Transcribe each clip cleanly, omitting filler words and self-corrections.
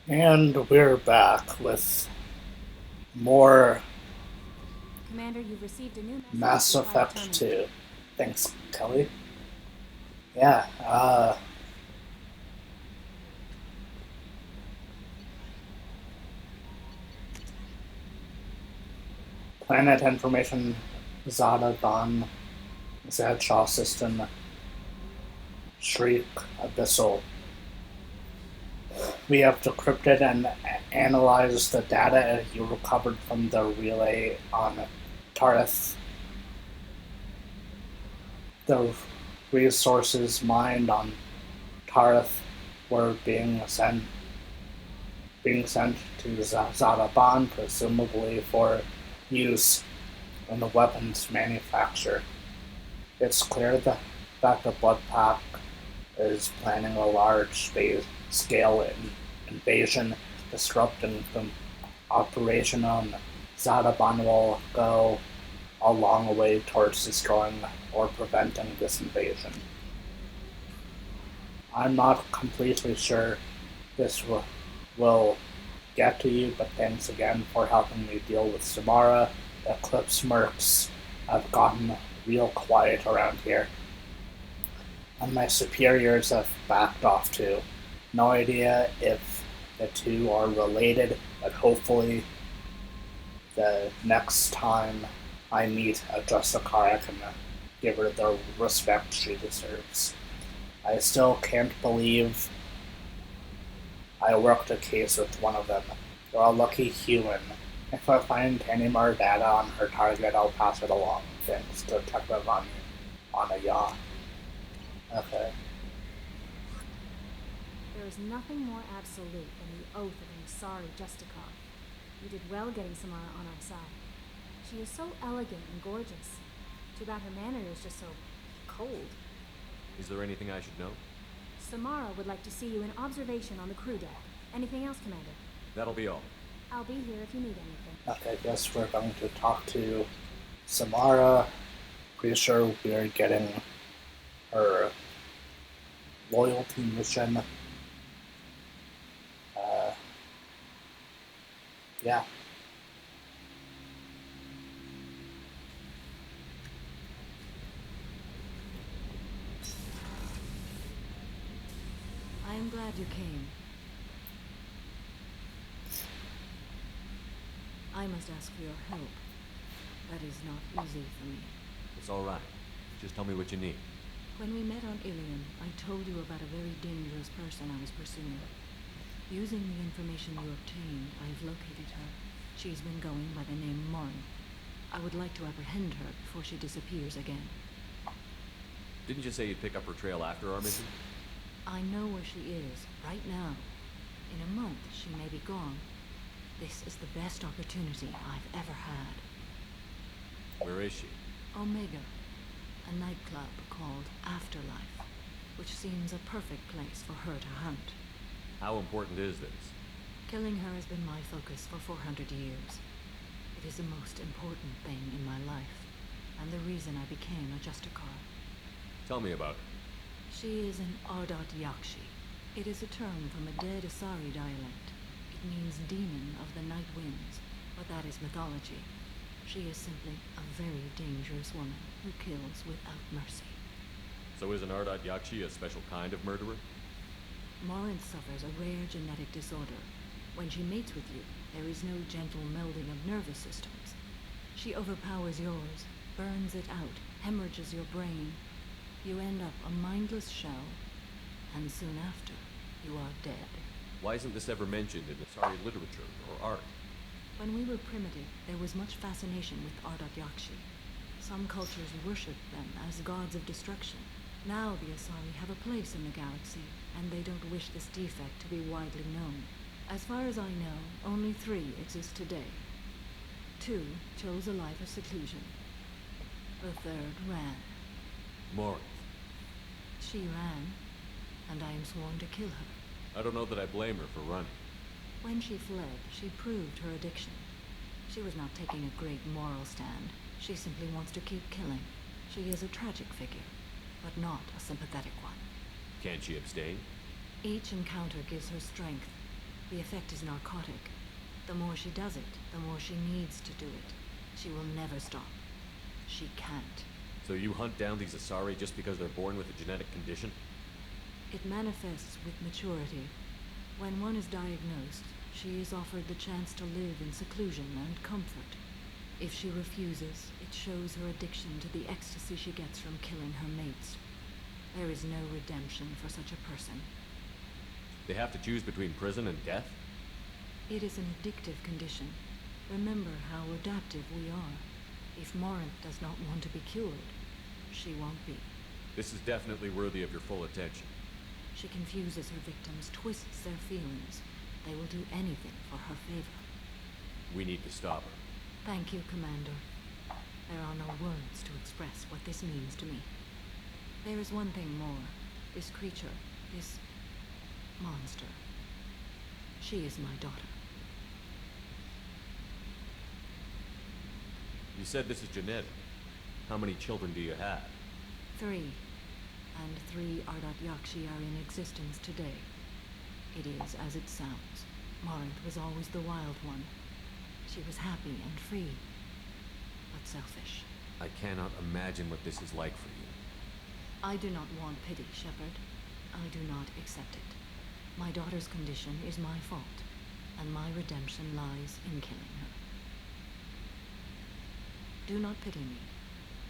And we're back with more Commander, you've received a new message to Mass try to Effect terminate. 2. Thanks, Kelly. Yeah, Planet Information Zada Dawn Zadshaw System Shriek Abyssal. We have decrypted and analyzed the data you recovered from the relay on Tareth. The resources mined on Tareth were being sent to Zadaban, presumably for use in the weapons manufacture. It's clear that the Blood Pack is planning a large-scale invasion, disrupting the operation on Zadaban will go a long way towards destroying or preventing this invasion. I'm not completely sure this will get to you, but thanks again for helping me deal with Samara. The Eclipse Mercs have gotten real quiet around here, and my superiors have backed off too. No idea if the two are related, but hopefully the next time I meet a Justicar, I can give her the respect she deserves. I still can't believe I worked a case with one of them. You're a lucky human. If I find any more data on her target, I'll pass it along. Thanks, Detective on a yacht. Okay. There is nothing more absolute than the oath of an Asari Justicar. You did well getting Samara on our side. She is so elegant and gorgeous. Too bad her manner is just so cold. Is there anything I should know? Samara would like to see you in observation on the crew deck. Anything else, Commander? That'll be all. I'll be here if you need anything. Okay, I guess we're going to talk to Samara. Pretty sure we're getting her loyalty mission. Uh, yeah. I am glad you came. I must ask for your help. That is not easy for me. It's all right. Just tell me what you need. When we met on Ilium, I told you about a very dangerous person I was pursuing. Using the information you obtained, I have located her. She's been going by the name Morin. I would like to apprehend her before she disappears again. Didn't you say you'd pick up her trail after our mission? I know where she is, right now. In a month, she may be gone. This is the best opportunity I've ever had. Where is she? Omega, a nightclub called Afterlife, which seems a perfect place for her to hunt. How important is this? Killing her has been my focus for 400 years. It is the most important thing in my life, and the reason I became a Justicar. Tell me about her. She is an Ardat Yakshi. It is a term from a dead Asari dialect. It means demon of the night winds, but that is mythology. She is simply a very dangerous woman who kills without mercy. So is an Ardat Yakshi a special kind of murderer? Morin suffers a rare genetic disorder. When she mates with you, there is no gentle melding of nervous systems. She overpowers yours, burns it out, hemorrhages your brain. You end up a mindless shell, and soon after, you are dead. Why isn't this ever mentioned in Asari literature or art? When we were primitive, there was much fascination with Ardat Yakshi. Some cultures worshipped them as gods of destruction. Now the Asari have a place in the galaxy, and they don't wish this defect to be widely known. As far as I know, only 3 exist today. 2 chose a life of seclusion. The 3rd ran. Morin. She ran, and I am sworn to kill her. I don't know that I blame her for running. When she fled, she proved her addiction. She was not taking a great moral stand. She simply wants to keep killing. She is a tragic figure, but not a sympathetic one. Can't she abstain? Each encounter gives her strength. The effect is narcotic. The more she does it, the more she needs to do it. She will never stop. She can't. So you hunt down these Asari just because they're born with a genetic condition? It manifests with maturity. When one is diagnosed, she is offered the chance to live in seclusion and comfort. If she refuses, it shows her addiction to the ecstasy she gets from killing her mates. There is no redemption for such a person. They have to choose between prison and death? It is an addictive condition. Remember how adaptive we are. If Morinth does not want to be cured, she won't be. This is definitely worthy of your full attention. She confuses her victims, twists their feelings. They will do anything for her favor. We need to stop her. Thank you, Commander. There are no words to express what this means to me. There is one thing more. This creature, this monster. She is my daughter. You said this is genetic. How many children do you have? 3. And 3 Ardat Yakshi are in existence today. It is as it sounds. Morinth was always the wild one. She was happy and free, but selfish. I cannot imagine what this is like for you. I do not want pity, Shepard. I do not accept it. My daughter's condition is my fault, and my redemption lies in killing her. Do not pity me.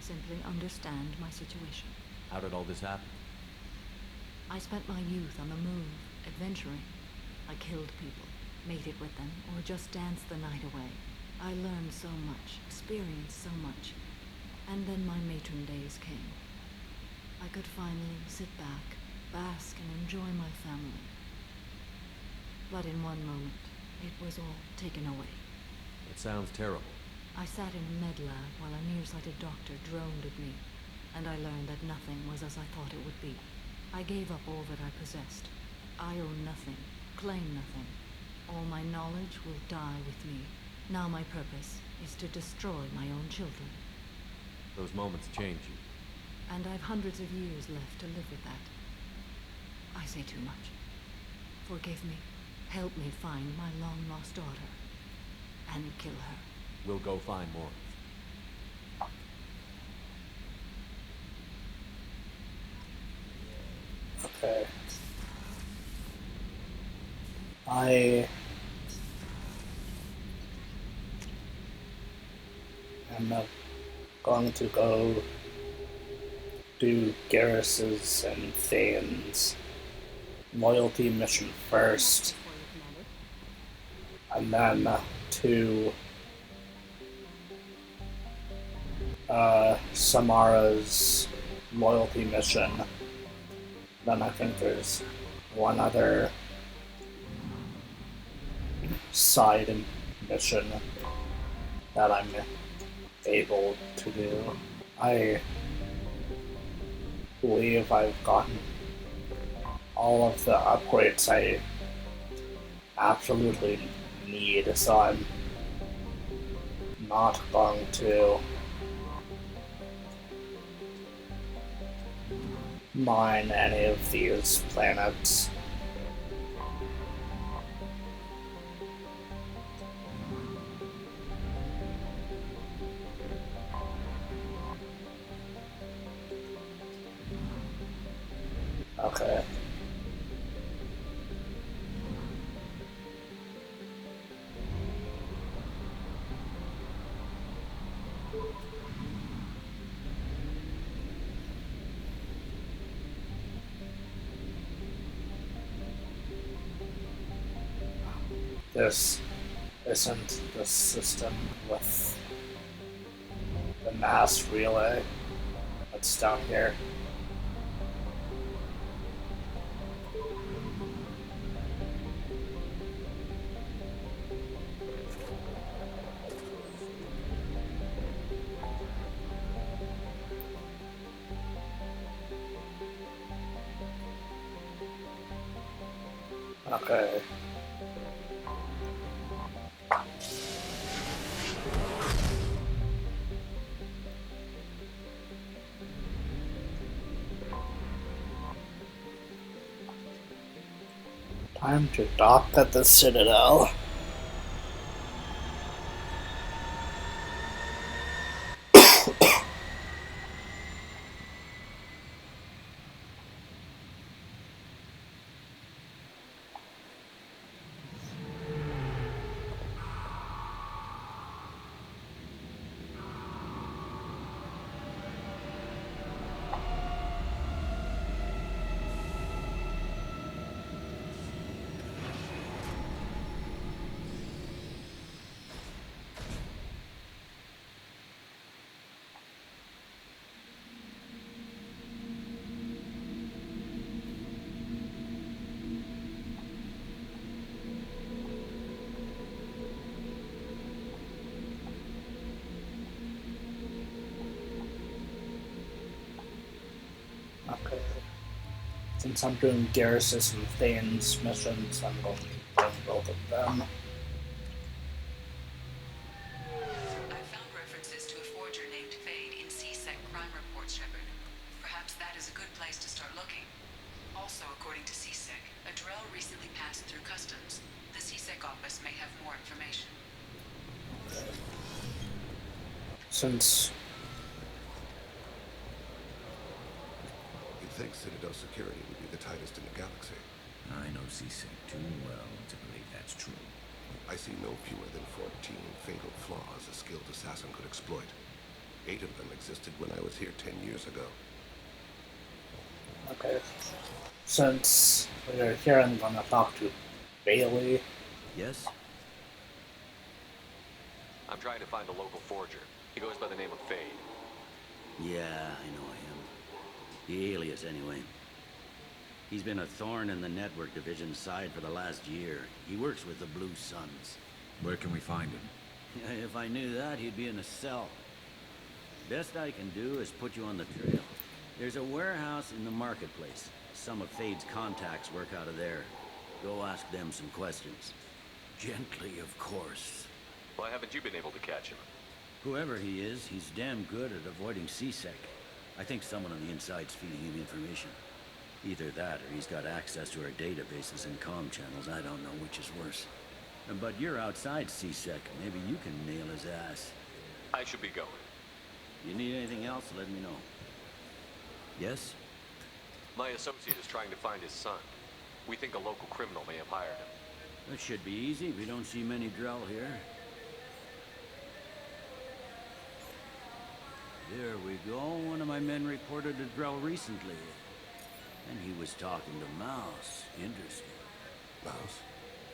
Simply understand my situation. How did all this happen? I spent my youth on the move, adventuring. I killed people, mated with them, or just danced the night away. I learned so much, experienced so much, and then my matron days came. I could finally sit back, bask, and enjoy my family. But in one moment, it was all taken away. It sounds terrible. I sat in a med lab while a nearsighted doctor droned at me, and I learned that nothing was as I thought it would be. I gave up all that I possessed. I own nothing, claim nothing. All my knowledge will die with me. Now my purpose is to destroy my own children. Those moments change you. And I've hundreds of years left to live with that. I say too much. Forgive me. Help me find my long-lost daughter. And kill her. We'll go find more. Okay. I am going to go do Garrus's and Thane's loyalty mission first, and then to Samara's loyalty mission. Then I think there's one other side mission that I'm able to do. I believe I've gotten all of the upgrades I absolutely need, so I'm not going to mine any of these planets. Okay. This isn't the system with the mass relay that's down here. Okay. Time to dock at the Citadel. Okay. Since I'm doing Garrus's and Thane's missions, I'm going to bring both of them. I found references to a forger named Thane in CSEC crime reports, Shepard. Perhaps that is a good place to start looking. Also, according to CSEC, a Drell recently passed through customs. The CSEC office may have more information. Since You'd think Citadel security would be the tightest in the galaxy. I know CSEC too well to believe that's true. I see no fewer than 14 fatal flaws a skilled assassin could exploit. 8 of them existed when I was here 10 years ago. Okay. Since we're here, I'm gonna talk to Bailey. Yes? I'm trying to find a local forger. He goes by the name of Thane. Yeah, I know him. The alias, anyway. He's been a thorn in the network division's side for the last year. He works with the Blue Suns. Where can we find him? If I knew that, he'd be in a cell. Best I can do is put you on the trail. There's a warehouse in the marketplace. Some of Fade's contacts work out of there. Go ask them some questions. Gently, of course. Why haven't you been able to catch him? Whoever he is, he's damn good at avoiding CSEC. I think someone on the inside's feeding him information. Either that, or he's got access to our databases and comm channels. I don't know which is worse. But you're outside CSEC. Maybe you can nail his ass. I should be going. You need anything else, let me know. Yes? My associate is trying to find his son. We think a local criminal may have hired him. That should be easy. We don't see many Drell here. There we go. One of my men reported a Drell recently. And he was talking to Mouse. Interesting. Mouse?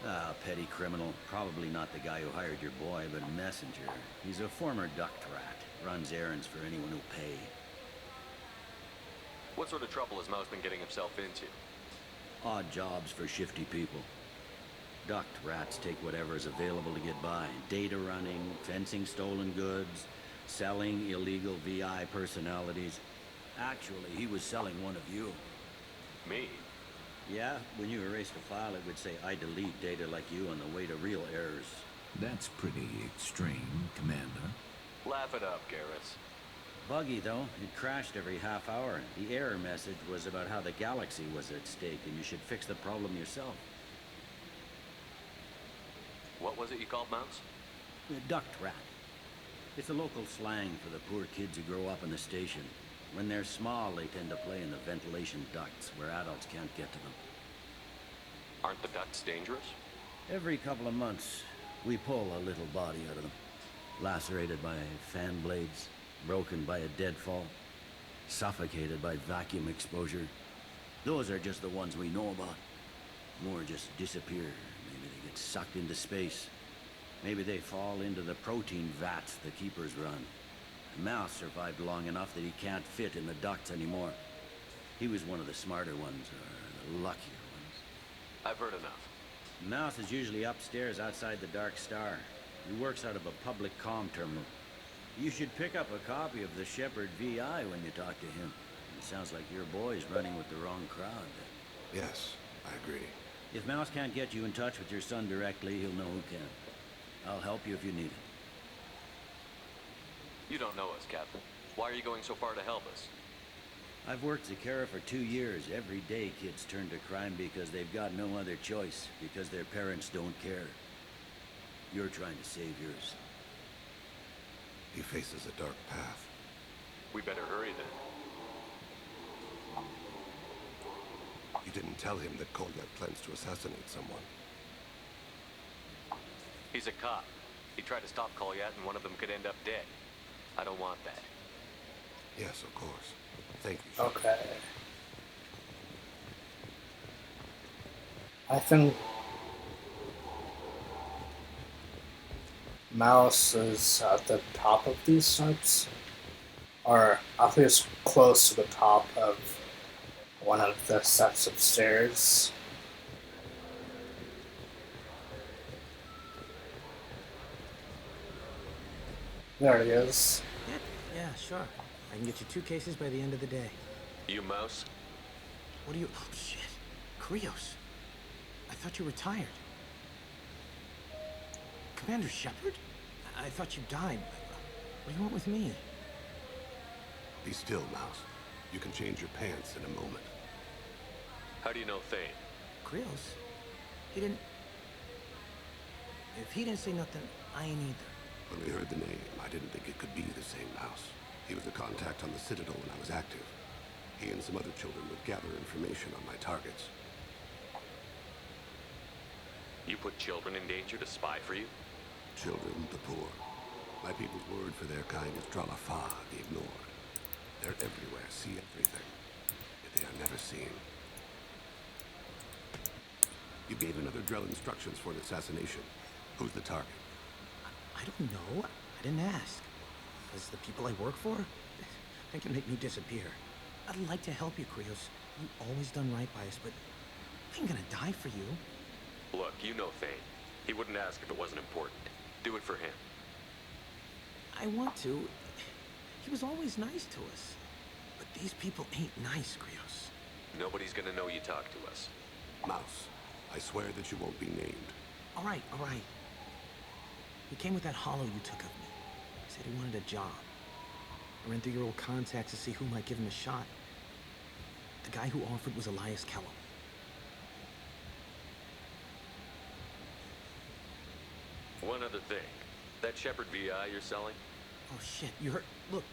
Ah, petty criminal. Probably not the guy who hired your boy, but a messenger. He's a former duct rat. Runs errands for anyone who'll pay. What sort of trouble has Mouse been getting himself into? Odd jobs for shifty people. Duct rats take whatever is available to get by. Data running, fencing stolen goods, selling illegal VI personalities. Actually, he was selling one of you. Me? Yeah, when you erased a file, it would say, I delete data like you on the way to real errors. That's pretty extreme, Commander. Laugh it up, Garrus. Buggy, though. It crashed every half hour. The error message was about how the galaxy was at stake, and you should fix the problem yourself. What was it you called Mouse? Duct rat. It's a local slang for the poor kids who grow up in the station. When they're small, they tend to play in the ventilation ducts, where adults can't get to them. Aren't the ducts dangerous? Every couple of months, we pull a little body out of them. Lacerated by fan blades, broken by a deadfall, suffocated by vacuum exposure. Those are just the ones we know about. More just disappear. Maybe they get sucked into space. Maybe they fall into the protein vats the keepers run. Mouse survived long enough that he can't fit in the ducts anymore. He was one of the smarter ones, or the luckier ones. I've heard enough. Mouse is usually upstairs outside the Dark Star. He works out of a public comm terminal. You should pick up a copy of the Shepard VI when you talk to him. It sounds like your boy's running with the wrong crowd. Yes, I agree. If Mouse can't get you in touch with your son directly, he'll know who can. I'll help you if you need it. You don't know us, Captain. Why are you going so far to help us? I've worked Zakara for 2 years. Every day kids turn to crime because they've got no other choice, because their parents don't care. You're trying to save yours. He faces a dark path. We better hurry then. You didn't tell him that Kolyat plans to assassinate someone. He's a cop. He tried to stop Kolyat and one of them could end up dead. I don't want that. Yes, of course. Thank you, Shepard. Okay. I think Mouse is at the top of these steps, or at least close to the top of one of the sets of stairs. There it is. Yeah, sure. I can get you 2 cases by the end of the day. You Mouse? What are you... Oh, shit. Krios. I thought you retired. Commander Shepard? I thought you died. What do you want with me? Be still, Mouse. You can change your pants in a moment. How do you know Thane? Krios? He didn't... If he didn't say nothing, I ain't either. When we heard the name, I didn't think it could be the same Mouse. He was a contact on the Citadal when I was active. He and some other children would gather information on my targets. You put children in danger to spy for you? Children, the poor. My people's word for their kind is Dralafa, the ignored. They're everywhere, see everything. Yet they are never seen. You gave another Drell instructions for an assassination. Who's the target? I don't know. I didn't ask. Because the people I work for, they can make me disappear. I'd like to help you, Krios. You've always done right by us, but I ain't gonna die for you. Look, you know Thane. He wouldn't ask if it wasn't important. Do it for him. I want to. He was always nice to us. But these people ain't nice, Krios. Nobody's gonna know you talked to us. Mouse, I swear that you won't be named. All right, all right. He came with that hollow you took of me. He said he wanted a job. I ran through your old contacts to see who might give him a shot. The guy who offered was Elias Kellum. One other thing. That Shepard VI you're selling? Oh shit, you heard? Look,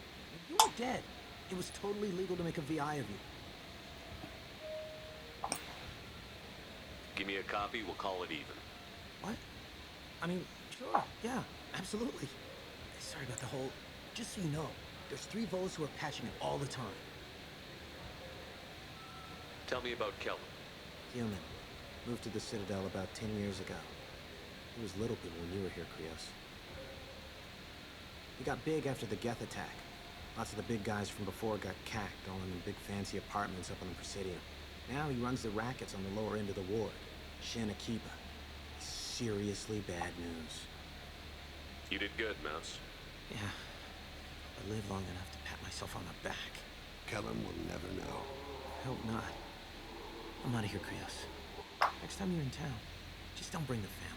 you were dead. It was totally legal to make a VI of you. Give me a copy, we'll call it even. What? I mean, sure, yeah, absolutely. Sorry about the whole... Just so you know, there's 3 Vols who are patching it all the time. Tell me about Kellum. Human. Moved to the Citadel about 10 years ago. He was little people when you were here, Krios. He got big after the Geth attack. Lots of the big guys from before got cacked, all in the big fancy apartments up on the Presidium. Now he runs the rackets on the lower end of the ward. Shin Akiba. Seriously bad news. You did good, Mouse. Yeah. I lived long enough to pat myself on the back. Kellum will never know. Hope not. I'm out of here, Krios. Next time you're in town, just don't bring the family.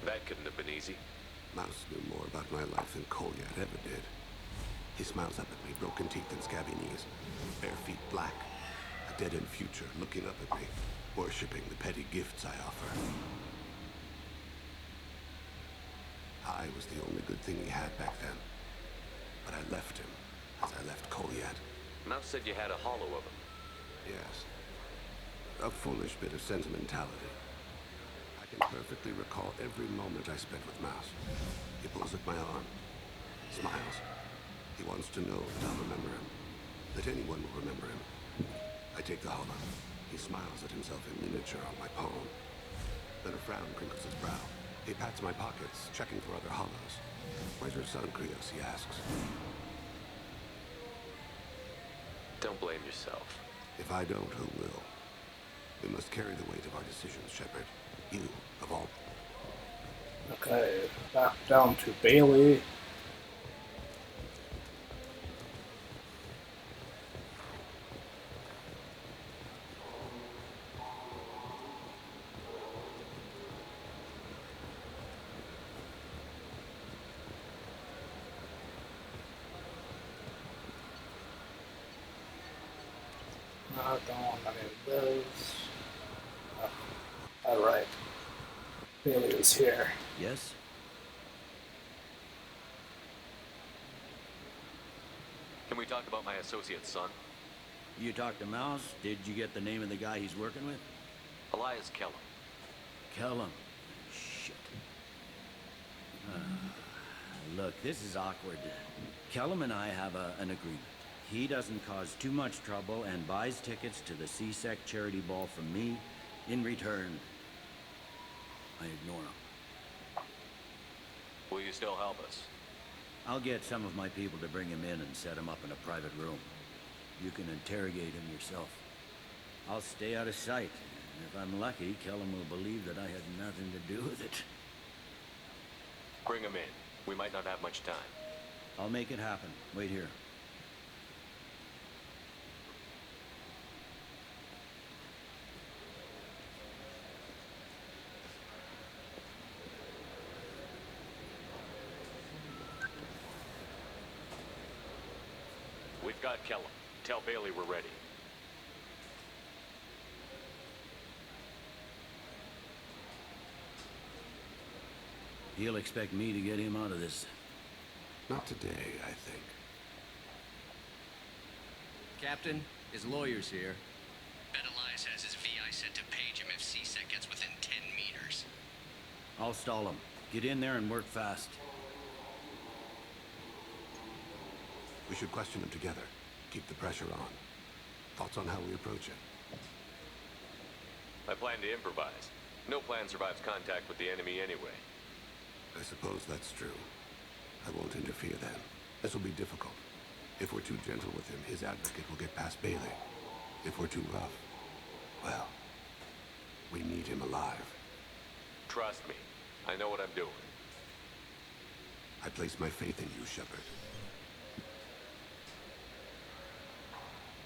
That couldn't have been easy. Mouse knew more about my life than Kolyat ever did. He smiles up at me, broken teeth and scabby knees. Bare feet black. A dead-end future looking up at me, worshipping the petty gifts I offer. I was the only good thing he had back then. But I left him, as I left Kolyat. Mouse said you had a hollow of him. Yes. A foolish bit of sentimentality. I can perfectly recall every moment I spent with Mouse. He pulls at my arm, smiles. He wants to know that I'll remember him, that anyone will remember him. I take the hollow. He smiles at himself in miniature on my palm. Then a frown crinkles his brow. He pats my pockets, checking for other hollows. Where's your son, Krios, he asks. Don't blame yourself. If I don't, who will? We must carry the weight of our decisions, Shepard. You, of all. Okay, back down to Bailey. Don't want any of those. Alright. Bailey is here. Yes? Can we talk about my associate's son? You talked to Mouse? Did you get the name of the guy he's working with? Elias Kellum. Kellum. Shit. Look, this is awkward. Kellum and I have an agreement. He doesn't cause too much trouble and buys tickets to the CSEC charity ball from me. In return, I ignore him. Will you still help us? I'll get some of my people to bring him in and set him up in a private room. You can interrogate him yourself. I'll stay out of sight. And if I'm lucky, Kellum will believe that I had nothing to do with it. Bring him in. We might not have much time. I'll make it happen. Wait here. We've got Kellum. Tell Bailey we're ready. He'll expect me to get him out of this. Not today, I think. Captain, his lawyer's here. Bet Elias has his VI set to page him if CSEC gets within 10 meters. I'll stall him. Get in there and work fast. We should question him together. Keep the pressure on. Thoughts on how we approach it? I plan to improvise. No plan survives contact with the enemy anyway. I suppose that's true. I won't interfere then. This will be difficult. If we're too gentle with him, his advocate will get past Bailey. If we're too rough, well, we need him alive. Trust me. I know what I'm doing. I place my faith in you, Shepard.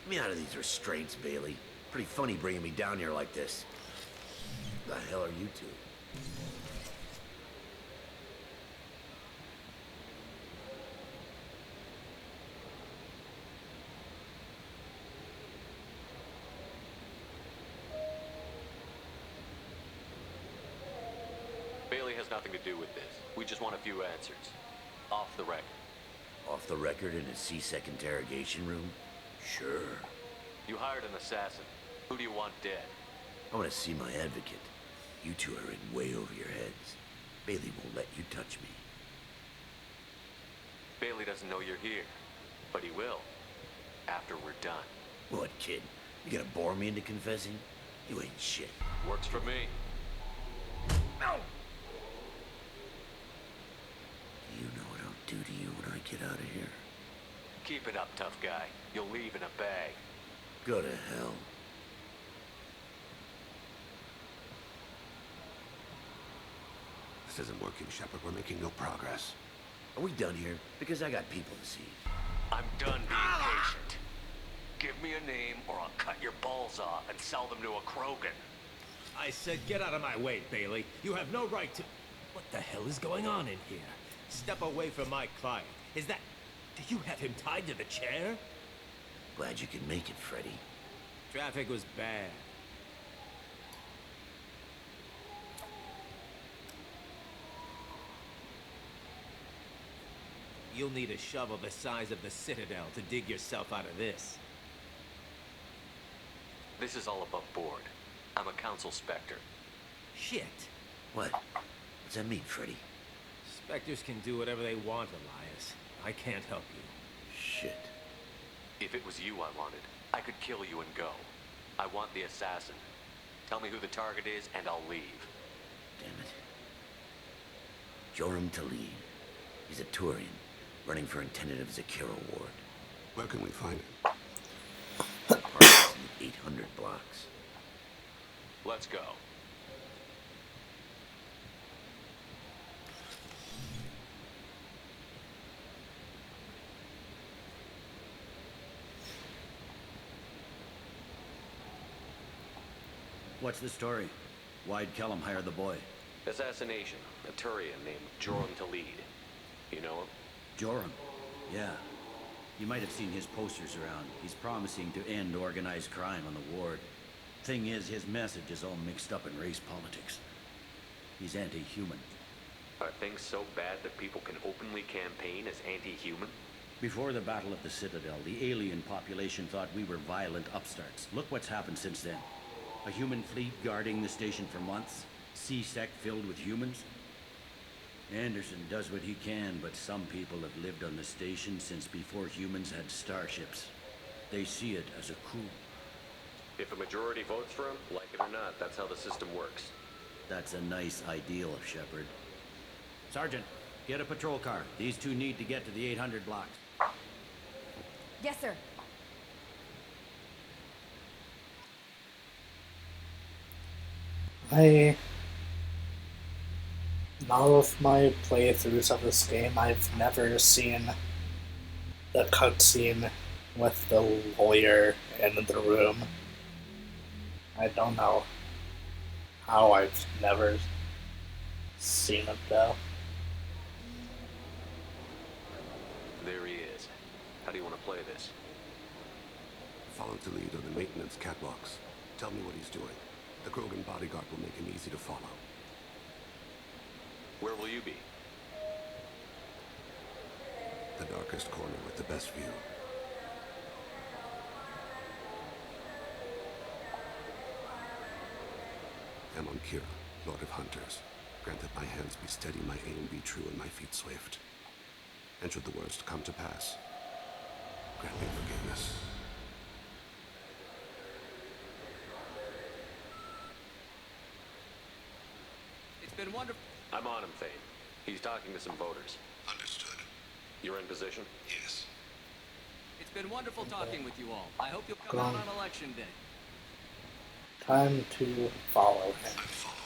Get me out of these restraints, Bailey. Pretty funny bringing me down here like this. The hell are you two? Bailey has nothing to do with this. We just want a few answers. Off the record. Off the record in a CSEC interrogation room? Sure. You hired an assassin. Who do you want dead? I want to see my advocate. You two are in way over your heads. Bailey won't let you touch me. Bailey doesn't know you're here. But he will. After we're done. What, kid? You gonna bore me into confessing? You ain't shit. Works for me. No! You know what I'll do to you when I get out of here? Keep it up, tough guy. You'll leave in a bag. Go to hell. This isn't working, Shepard. We're making no progress. Are we done here? Because I got people to see. I'm done being patient. Give me a name or I'll cut your balls off and sell them to a Krogan. I said get out of my way, Bailey. You have no right to... What the hell is going on in here? Step away from my client. Is that... Do you have him tied to the chair? Glad you can make it, Freddy. Traffic was bad. You'll need a shovel the size of the Citadel to dig yourself out of this. This is all above board. I'm a council specter. Shit. What? What's that mean, Freddy? Spectres can do whatever they want, Elias. I can't help you. Shit. If it was you I wanted, I could kill you and go. I want the assassin. Tell me who the target is and I'll leave. Damn it. Joram Talib. He's a Turian, running for intendant of Zakira Ward. Where can we find him? Apartments in the 800 blocks. Let's go. What's the story? Why'd Kellum hire the boy? Assassination. A Turian named Joram Talib. You know him? Joram. Yeah. You might have seen his posters around. He's promising to end organized crime on the ward. Thing is, his message is all mixed up in race politics. He's anti-human. Are things so bad that people can openly campaign as anti-human? Before the Battle of the Citadel, the alien population thought we were violent upstarts. Look what's happened since then. A human fleet guarding the station for months. C-Sec filled with humans. Anderson does what he can, but some people have lived on the station since before humans had starships. They see it as a coup. If a majority votes for him, like it or not, that's how the system works. That's a nice ideal, Shepard. Sergeant, get a patrol car. These two need to get to the 800 blocks. Yes, sir. In all of my playthroughs of this game, I've never seen the cutscene with the lawyer in the room. I don't know how I've never seen it though. There he is. How do you want to play this? Follow the lead on the maintenance catwalks. Tell me what he's doing. The Krogan bodyguard will make him easy to follow. Where will you be? The darkest corner with the best view. I'm on Kira, Lord of Hunters. Grant that my hands be steady, my aim be true, and my feet swift. And should the worst come to pass, grant me forgiveness. It's been wonderful. I'm on him, Thane. He's talking to some voters. Understood. You're in position? Yes. It's been wonderful talking with you all. I hope you'll come out on election day. Time to follow him. I'm following.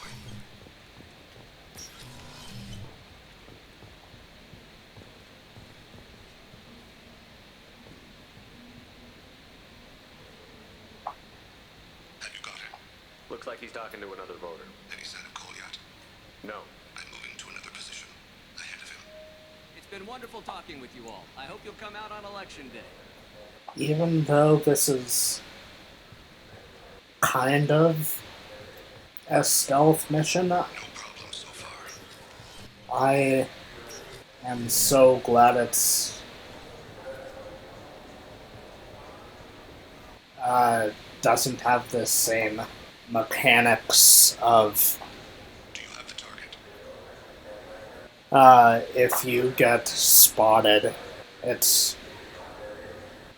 Have you got him? Looks like he's talking to another voter. Any sign of Cole yet? No. I'm moving to another position. Ahead of him. It's been wonderful talking with you all. I hope you'll come out on election day. Even though this is kind of a stealth mission, No problem so far. I am so glad it's doesn't have the same mechanics of Do you have the target? if you get spotted, it's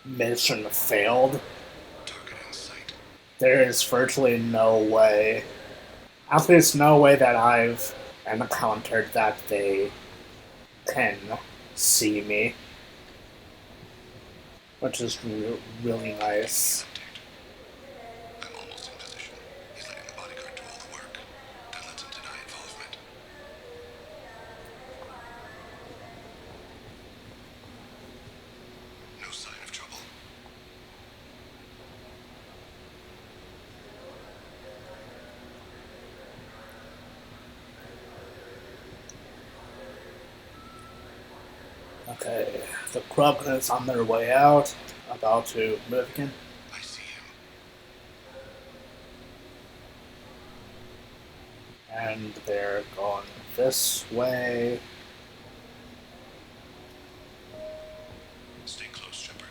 mission failed. Target in sight. There is virtually no way, at least no way that I've encountered, that they can see me, which is really nice. I'm almost in position. He's letting the bodyguard do all the work. That lets him deny involvement. No sign of trouble. Okay, the Krogan is on their way out, about to move again. I see him. And they're going this way. Stay close, Shepard.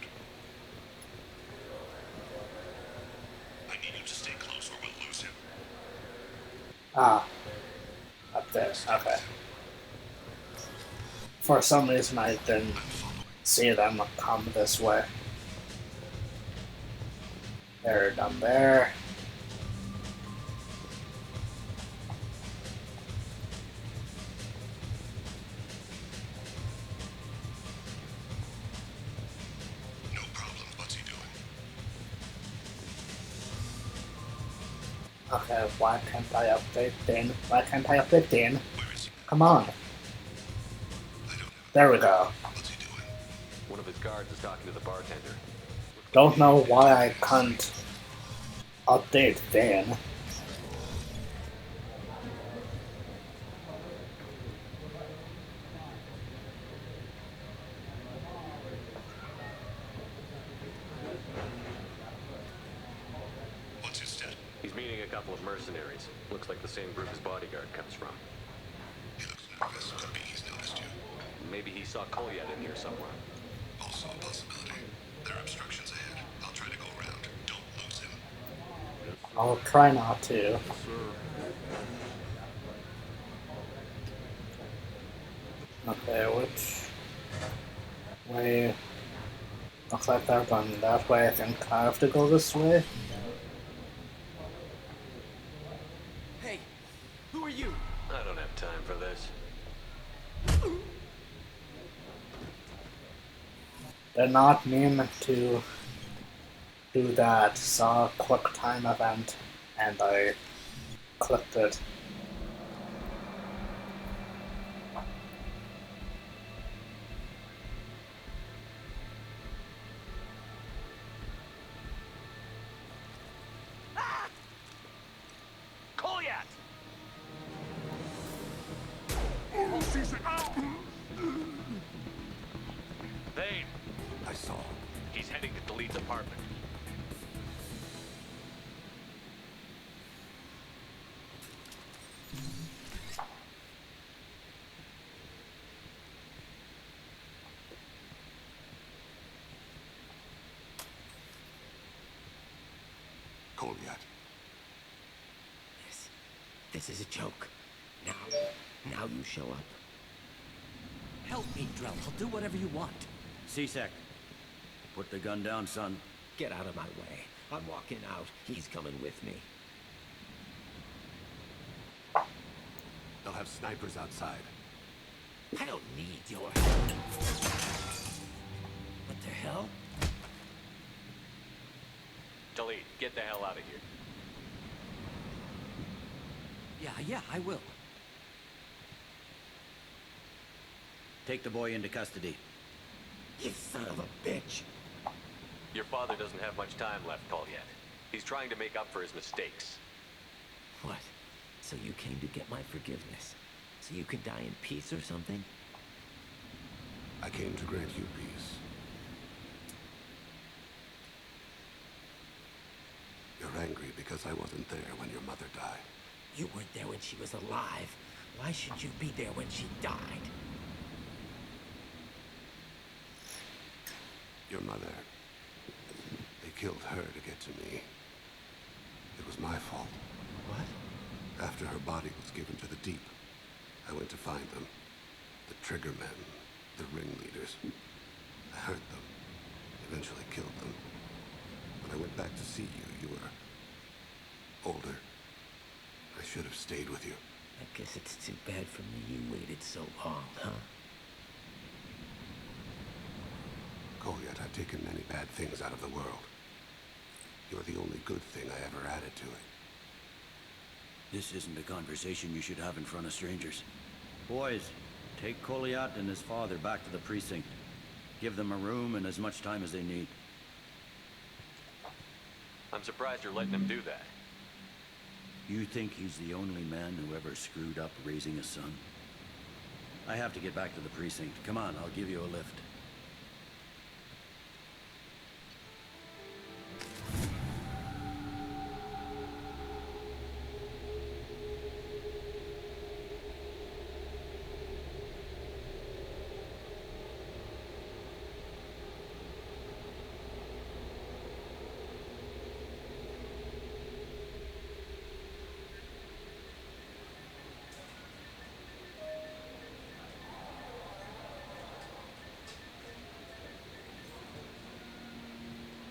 I need you to stay close or we'll lose him. Ah, up there, okay. For some reason I didn't see them come this way. They're down there. No problem. What's he doing? Okay, why can't I update Thane? Why can't I update Thane? Where is he? Come on. I don't have There we go. What's he doing? One of his guards is talking to the bartender. Don't know why I can't update Thane. a couple of mercenaries. Looks like the same group his bodyguard comes from. He looks nervous. Could be he's noticed you. Maybe he saw Kolyat in here somewhere. Also a possibility. There are obstructions ahead. I'll try to go around. Don't lose him. I'll try not to. Okay, which way? Looks like they're going that way. I think I have to go this way. Hey, who are you? I don't have time for this. Did not mean to do that. Saw a quick time event and I clicked it. Kolyat! Thane! I saw. He's heading to Delete's apartment. Kolyat. This is a joke. Now you show up. Help me, Drell. I'll do whatever you want. C-Sec, put the gun down, son. Get out of my way. I'm walking out. He's coming with me. They'll have snipers outside. I don't need your help. What the hell? Delete, get the hell out of here. Yeah, I will. Take the boy into custody. You son of a bitch! Your father doesn't have much time left, Kolyat. He's trying to make up for his mistakes. What? So you came to get my forgiveness? So you can die in peace or something? I came to grant you peace. You're angry because I wasn't there when your mother died. You weren't there when she was alive. Why should you be there when she died? Your mother. They killed her to get to me. It was my fault. What? After her body was given to the deep, I went to find them. The triggermen, the ringleaders. I hurt them. Eventually killed them. When I went back to see you, you were older. I should have stayed with you. I guess it's too bad for me you waited so long, huh? Kolyat, I've taken many bad things out of the world. You're the only good thing I ever added to it. This isn't a conversation you should have in front of strangers. Boys, take Kolyat and his father back to the precinct. Give them a room and as much time as they need. I'm surprised you're letting him do that. You think he's the only man who ever screwed up raising a son? I have to get back to the precinct. Come on, I'll give you a lift.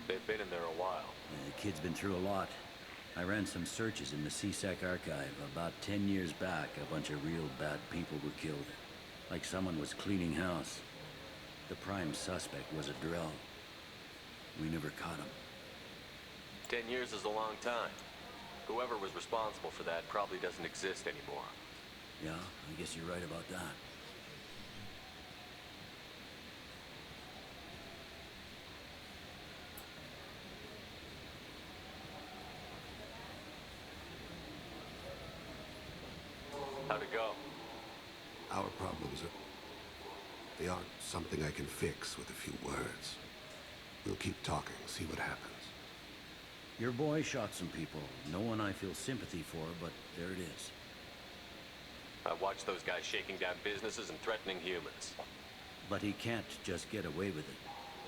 They've been in there a while. The kid's been through a lot. I ran some searches in the C-Sec archive. About 10 years back, a bunch of real bad people were killed. Like someone was cleaning house. The prime suspect was a Drell. We never caught him. 10 years is a long time. Whoever was responsible for that probably doesn't exist anymore. Yeah, I guess you're right about that. How'd it go? Our problems they aren't something I can fix with a few words. We'll keep talking, see what happens. Your boy shot some people. No one I feel sympathy for, but there it is. I watched those guys shaking down businesses and threatening humans. But he can't just get away with it.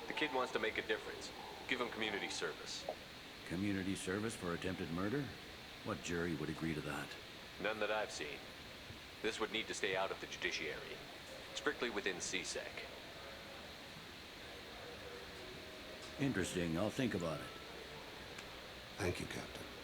The kid wants to make a difference. Give him community service. Community service for attempted murder? What jury would agree to that? None that I've seen. This would need to stay out of the judiciary. Strictly within CSEC. Interesting. I'll think about it. Thank you, Captain.